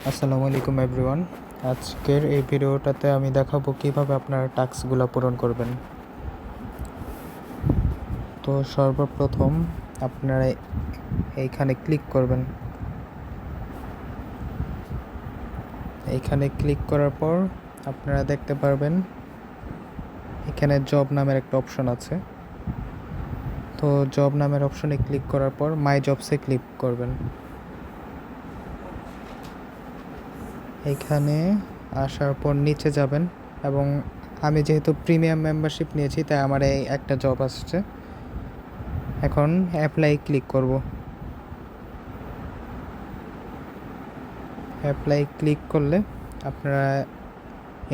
আসসালামু আলাইকুম এভরিওয়ান। আজকের এই ভিডিওটাতে আমি দেখাবো কিভাবে আপনারা টাস্কগুলো পূরণ করবেন। তো সর্বপ্রথম আপনারা এইখানে ক্লিক করবেন। এইখানে ক্লিক করার পর আপনারা দেখতে পারবেন এখানে জব নামের একটা অপশন আছে। তো জব নামের অপশনে ক্লিক করার পর মাই জবসে ক্লিক করবেন। এইখানে আসার পর নিচে যাবেন এবং আমি যেহেতু প্রিমিয়াম মেম্বারশিপ নিয়েছি তাই আমার এই একটা জব আসছে। এখন অ্যাপ্লাই ক্লিক করব। অ্যাপ্লাই ক্লিক করলে আপনারা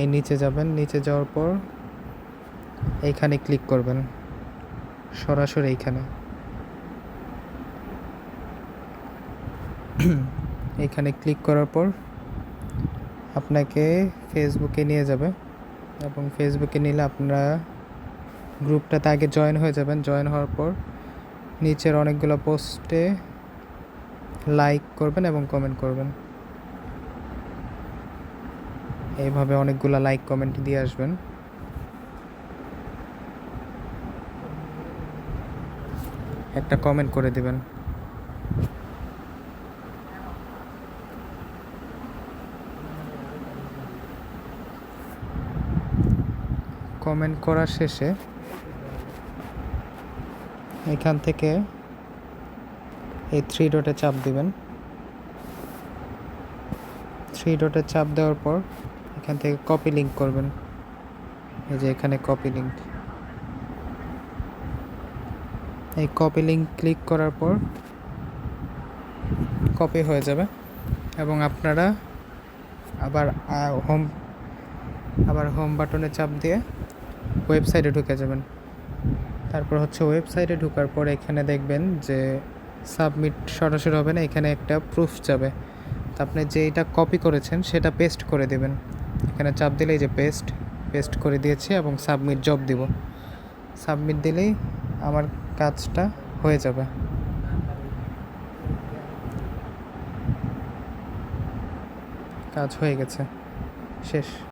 এই নিচে যাবেন। নিচে যাওয়ার পর এইখানে ক্লিক করবেন, সরাসরি এইখানে এইখানে ক্লিক করার পর আপনাকে ফেসবুকে নিয়ে যাবে এবং ফেসবুকে নিলে আপনারা গ্রুপটাতে আগে জয়েন হয়ে যাবেন। জয়েন হওয়ার পর নিচের অনেকগুলো পোস্টে লাইক করবেন এবং কমেন্ট করবেন। এইভাবে অনেকগুলো লাইক কমেন্ট দিয়ে আসবেন। একটা কমেন্ট করে দিবেন। কমেন্ট করার শেষে এখান থেকে এই 3 ডটে চাপ দিবেন। 3 ডটে চাপ দেওয়ার পর এখান থেকে কপি লিঙ্ক করবেন। এই যে এখানে কপি লিঙ্ক, এই কপি লিঙ্ক ক্লিক করার পর কপি হয়ে যাবে এবং আপনারা আবার হোম বাটনে চাপ দিয়ে ওয়েবসাইটে ঢুকে যাবেন। তারপর হচ্ছে ওয়েবসাইটে ঢোকার পর এখানে দেখবেন যে সাবমিট সরাসরি হবে না, এখানে একটা প্রুফ যাবে। তো আপনি যেটা কপি করেছেন সেটা পেস্ট করে দেবেন। এখানে চাপ দিলেই যে পেস্ট করে দিয়েছি এবং সাবমিট জব দিব। সাবমিট দিলেই আমার কাজটা হয়ে যাবে। কাজ হয়ে গেছে, শেষ।